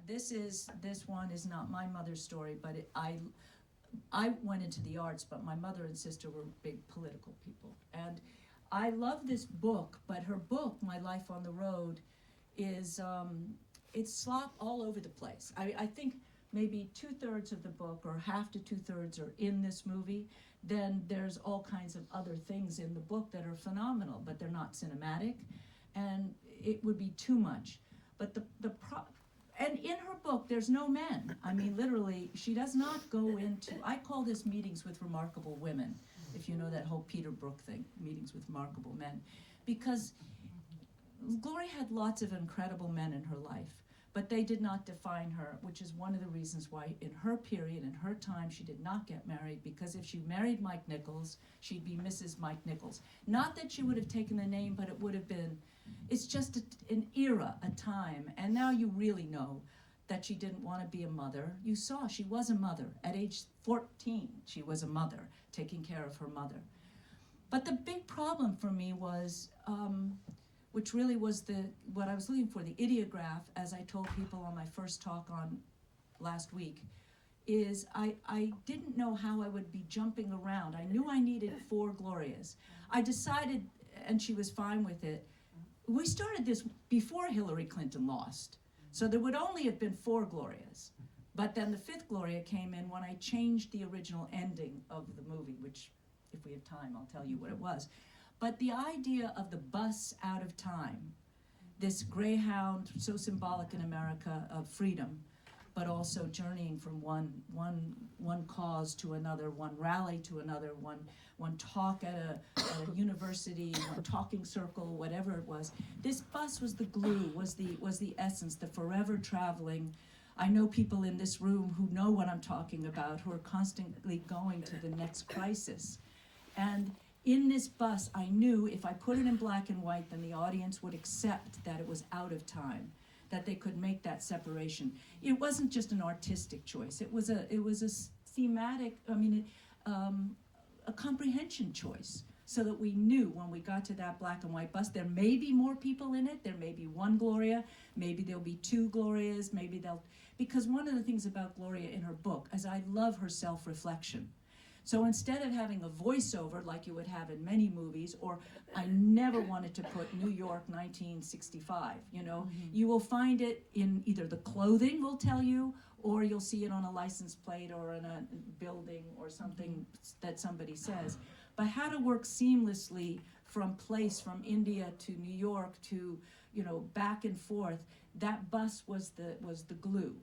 this one is not my mother's story, but I went into the arts, but my mother and sister were big political people. And I love this book, but her book, My Life on the Road, is, it's slop all over the place. I think maybe 2/3 of the book, or half to 2/3, are in this movie. Then there's all kinds of other things in the book that are phenomenal, but they're not cinematic, and it would be too much. But and in her book, there's no men. I mean, literally, she does not go into, I call this Meetings with Remarkable Women, if you know that whole Peter Brook thing, Meetings with Remarkable Men, because Gloria had lots of incredible men in her life, but they did not define her, which is one of the reasons why in her period, in her time, she did not get married, because if she married Mike Nichols, she'd be Mrs. Mike Nichols. Not that she would have taken the name, but it would have been, it's just an era, a time, and now you really know that she didn't want to be a mother. You saw she was a mother. At age 14, she was a mother, taking care of her mother. But the big problem for me was, which really was what I was looking for, the ideograph, as I told people on my first talk on last week, is I didn't know how I would be jumping around. I knew I needed 4 Glorias. I decided, and she was fine with it, we started this before Hillary Clinton lost, so there would only have been 4 Glorias. But then the 5th Gloria came in when I changed the original ending of the movie, which, if we have time, I'll tell you what it was. But the idea of the bus out of time, this Greyhound, so symbolic in America, of freedom, but also journeying from one cause to another, one rally to another, one talk at a university, one talking circle, whatever it was. This bus was the glue, was the essence, the forever traveling. I know people in this room who know what I'm talking about, who are constantly going to the next crisis. And in this bus, I knew if I put it in black and white, then the audience would accept that it was out of time, that they could make that separation. It wasn't just an artistic choice. It was a thematic, a comprehension choice, so that we knew when we got to that black and white bus, there may be more people in it, there may be 1 Gloria, maybe there'll be 2 Glorias, because one of the things about Gloria in her book is I love her self-reflection. So instead of having a voiceover like you would have in many movies, or I never wanted to put New York 1965, you will find it in either the clothing will tell you, or you'll see it on a license plate or in a building or something that somebody says. But how to work seamlessly from India to New York to, back and forth, that bus was the glue.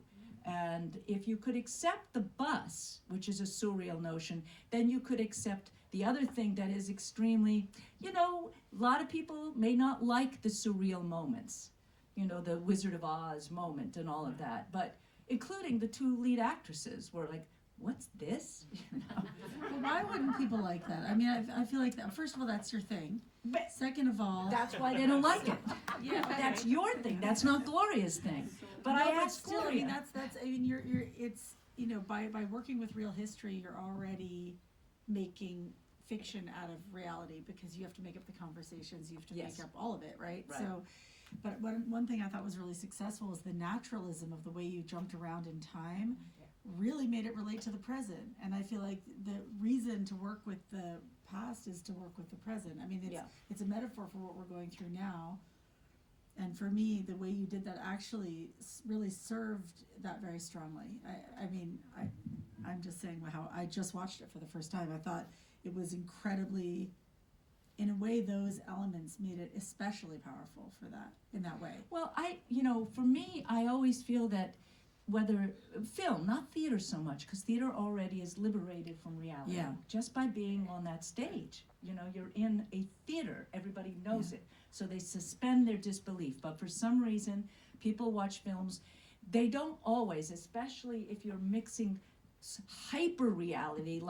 And if you could accept the bus, which is a surreal notion, then you could accept the other thing that is extremely, a lot of people may not like the surreal moments, the Wizard of Oz moment and all of that, but including the 2 lead actresses were like, what's this? Well, why wouldn't people like that? I mean, I feel like that, first of all, that's your thing. But second of all, that's why they don't like it. Yeah, that's your thing. That's not Gloria's thing. But I asked still, Gloria. I mean, that's. I mean, it's by working with real history, you're already making fiction out of reality, because you have to make up the conversations, you have to Yes. make up all of it, right? Right. So, but one thing I thought was really successful is the naturalism of the way you jumped around in time. Really made it relate to the present, and I feel like the reason to work with the past is to work with the present. I mean, it's a metaphor for what we're going through now, and for me, the way you did that actually really served that very strongly. I'm just saying how I just watched it for the first time. I thought it was incredibly, in a way, those elements made it especially powerful for that, in that way. Well, for me, I always feel that whether film, not theater so much, because theater already is liberated from reality. Yeah. Just by being on that stage. You're in a theater, everybody knows it. So they suspend their disbelief. But for some reason, people watch films, they don't always, especially if you're mixing hyper reality,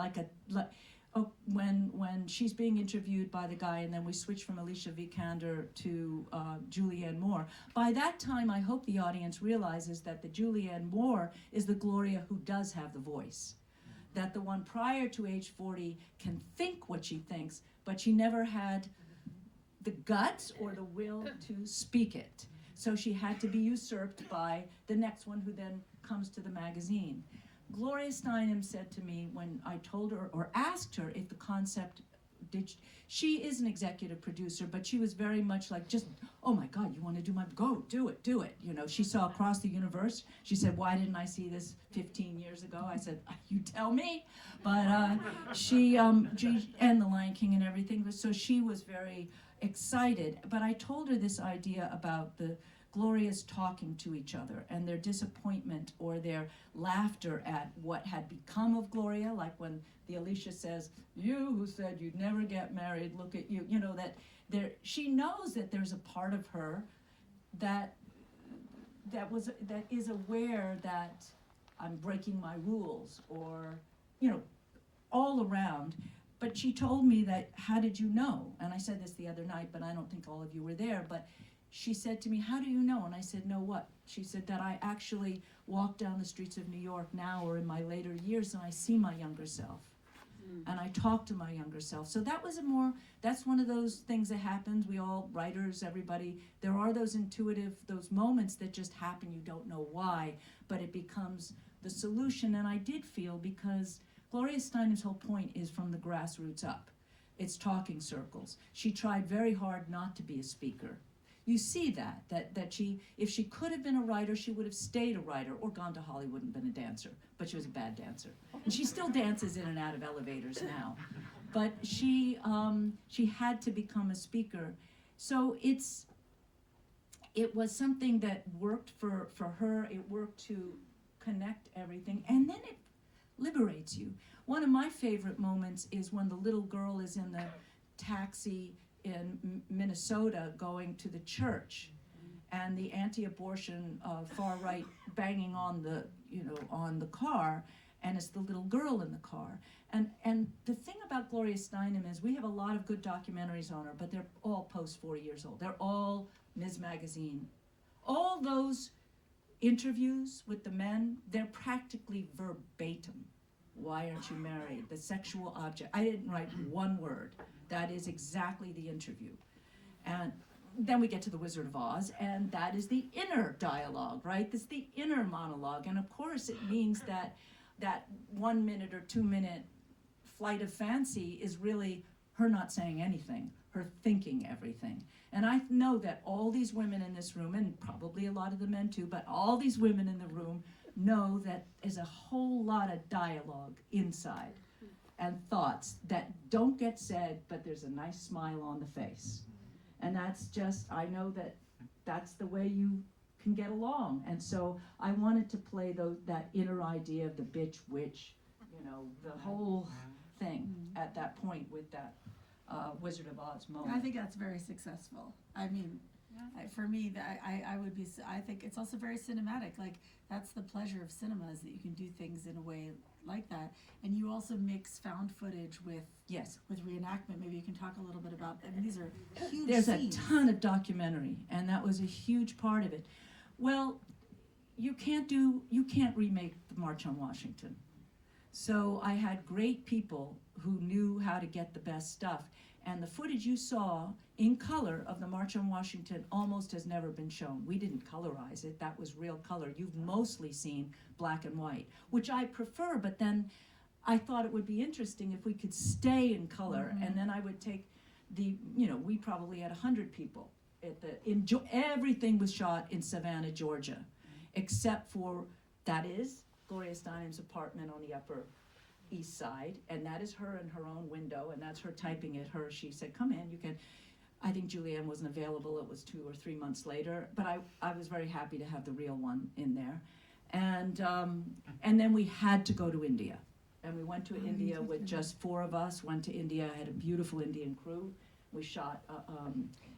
when she's being interviewed by the guy, and then we switch from Alicia Vikander to Julianne Moore. By that time, I hope the audience realizes that the Julianne Moore is the Gloria who does have the voice. That the one prior to age 40 can think what she thinks, but she never had the guts or the will to speak it. So she had to be usurped by the next one who then comes to the magazine. Gloria Steinem said to me when I told her or asked her if the concept she is an executive producer, but she was very much like, just, oh my God, you want to do go, do it. You know, she saw Across the Universe. She said, why didn't I see this 15 years ago? I said, you tell me. But she, and The Lion King and everything, so she was very excited. But I told her this idea about the Glorias talking to each other and their disappointment or their laughter at what had become of Gloria, like when the Alicia says, you who said you'd never get married, look at you, you know, that she knows that there's a part of her that is aware that I'm breaking my rules or, you know, all around. But she told me that, how did you know? And I said this the other night, but I don't think all of you were there, but she said to me, how do you know? And I said, know what? She said that I actually walk down the streets of New York now or in my later years and I see my younger self. And I talk to my younger self. So that was that's one of those things that happens. We all, writers, everybody, there are those intuitive, those moments that just happen, you don't know why, but it becomes the solution. And I did feel, because Gloria Steinem's whole point is from the grassroots up. It's talking circles. She tried very hard not to be a speaker. You see that she, if she could have been a writer, she would have stayed a writer or gone to Hollywood and been a dancer, but she was a bad dancer. And she still dances in and out of elevators now. But she had to become a speaker. So it was something that worked for her. It worked to connect everything, and then it liberates you. One of my favorite moments is when the little girl is in the taxi in Minnesota going to the church, and the anti-abortion far right banging on the car, and it's the little girl in the car. And the thing about Gloria Steinem is we have a lot of good documentaries on her, but they're all post 40 years old. They're all Ms. Magazine. All those interviews with the men, they're practically verbatim. Why aren't you married? The sexual object. I didn't write one word. That is exactly the interview. And then we get to The Wizard of Oz, and that is the inner dialogue, right? This is the inner monologue. And of course it means that 1 minute or 2 minute flight of fancy is really her not saying anything, her thinking everything. And I know that all these women in this room, and probably a lot of the men too, but all these women in the room know that there's a whole lot of dialogue inside and thoughts that don't get said, but there's a nice smile on the face. And that's just, I know that that's the way you can get along. And so I wanted to play that inner idea of the bitch witch, the whole thing at that point with that Wizard of Oz moment. I think that's very successful. I mean, for me, I think it's also very cinematic. Like, that's the pleasure of cinema, is that you can do things in a way like that. And you also mix found footage with reenactment. Maybe you can talk a little bit about, I mean, these are huge There's scenes. a ton of documentary, and that was a huge part of it. Well, you can't remake the March on Washington. So I had great people who knew how to get the best stuff. And the footage you saw in color of the March on Washington almost has never been shown. We didn't colorize it. That was real color. You've mostly seen black and white, which I prefer, but then I thought it would be interesting if we could stay in color, and then I would take we probably had 100 people. Everything was shot in Savannah, Georgia, except for, that is Gloria Steinem's apartment on the Upper East Side, and that is her in her own window, and that's her typing it. She said, come in, you can. I think Julianne wasn't available. It was 2 or 3 months later, but I was very happy to have the real one in there. And then we had to go to India, and we went to India with just 4 of us. Went to India, had a beautiful Indian crew. We shot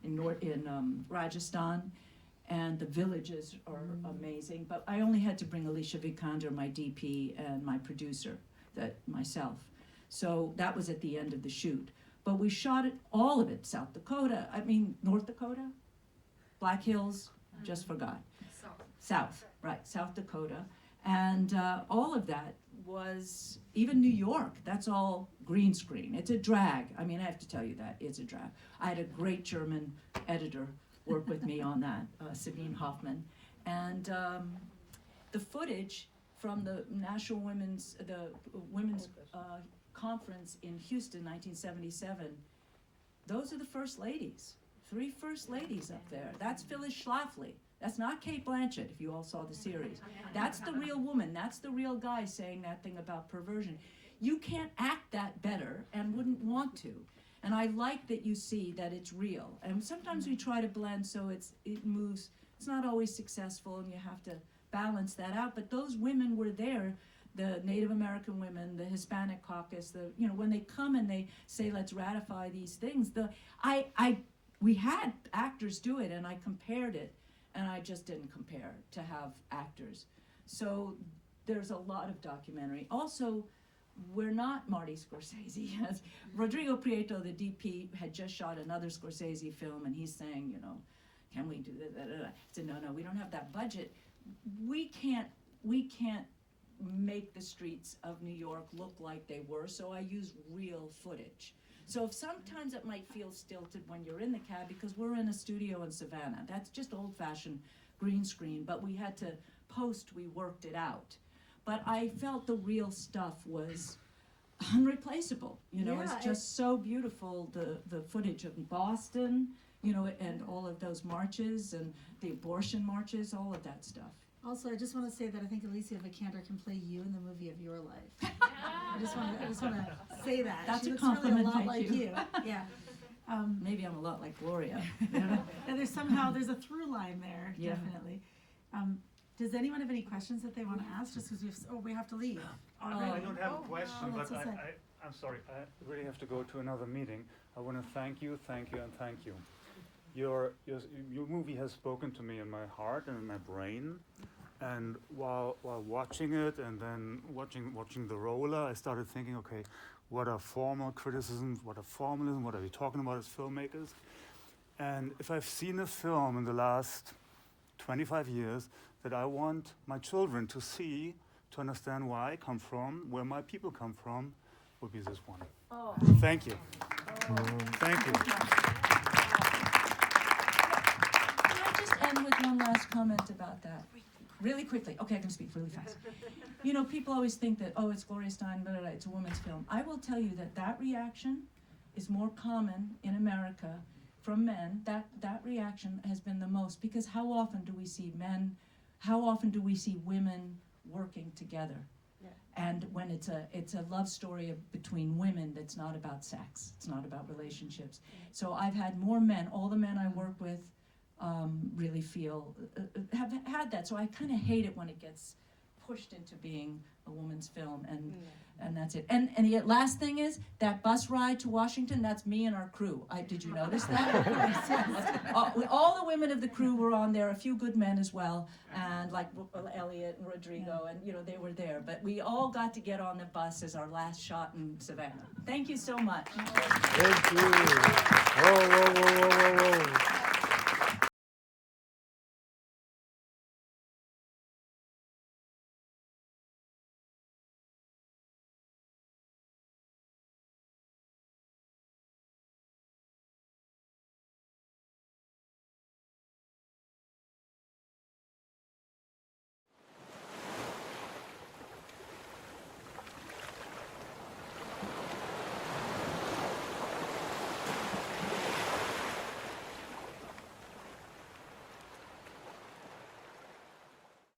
in Rajasthan, and the villages are amazing. But I only had to bring Alicia Vikander, my DP, and my producer, myself. So that was at the end of the shoot. But we shot all of it, South Dakota, North Dakota, Black Hills, just forgot. South, right, South Dakota. And all of that was, even New York, that's all green screen. It's a drag. I have to tell you that, it's a drag. I had a great German editor work with me on that, Sabine Hoffman. And the footage from the National Women's Conference in Houston, 1977, those are the first ladies, 3 first ladies up there. That's Phyllis Schlafly. That's not Kate Blanchett, if you all saw the series. That's the real woman. That's the real guy saying that thing about perversion. You can't act that better and wouldn't want to. And I like that you see that it's real. And sometimes we try to blend so it moves. It's not always successful, and you have to balance that out. But those women were there, the Native American women, the Hispanic caucus, when they come and they say, let's ratify these things, we had actors do it, and I compared it, and I just didn't compare to have actors. So there's a lot of documentary. Also, we're not Marty Scorsese. Rodrigo Prieto, the DP, had just shot another Scorsese film, and he's saying, can we do this? I said, no, we don't have that budget. We can't make the streets of New York look like they were, so I use real footage. So if sometimes it might feel stilted when you're in the cab, because we're in a studio in Savannah. That's just old-fashioned green screen, but we had to we worked it out. But I felt the real stuff was unreplaceable. It's just so beautiful, the footage of Boston, and all of those marches and the abortion marches, all of that stuff. Also, I just want to say that I think Alicia Vikander can play you in the movie of your life. I just want to say that. That's she a looks compliment, really a lot thank like you. Yeah. Maybe I'm a lot like Gloria. And there's a through line there, definitely. Does anyone have any questions that they want to ask? Just because we have to leave. I don't have a question, but that's okay. I'm sorry. I really have to go to another meeting. I want to thank you, and thank you. Your movie has spoken to me in my heart and in my brain. And while watching it and then watching The Roller, I started thinking, okay, what are formal criticisms? What are formalism? What are we talking about as filmmakers? And if I've seen a film in the last 25 years that I want my children to see, to understand where I come from, where my people come from, would be this one. Oh. Thank you. Thank you. Can I just end with one last comment about that? Really quickly. Okay, I can speak really fast. People always think that, it's Gloria Steinem, blah, blah, blah, it's a woman's film. I will tell you that reaction is more common in America from men. That reaction has been the most, because how often do we see women working together? Yeah. And when it's a love story between women that's not about sex, it's not about relationships. So I've had more men, all the men I work with, really feel, have had that. So I kind of hate it when it gets pushed into being a woman's film, and that's it. And the last thing is, that bus ride to Washington, that's me and our crew. Did you notice that? All the women of the crew were on there, a few good men as well, and like Elliot and Rodrigo, and they were there. But we all got to get on the bus as our last shot in Savannah. Thank you so much. Thank you. Whoa.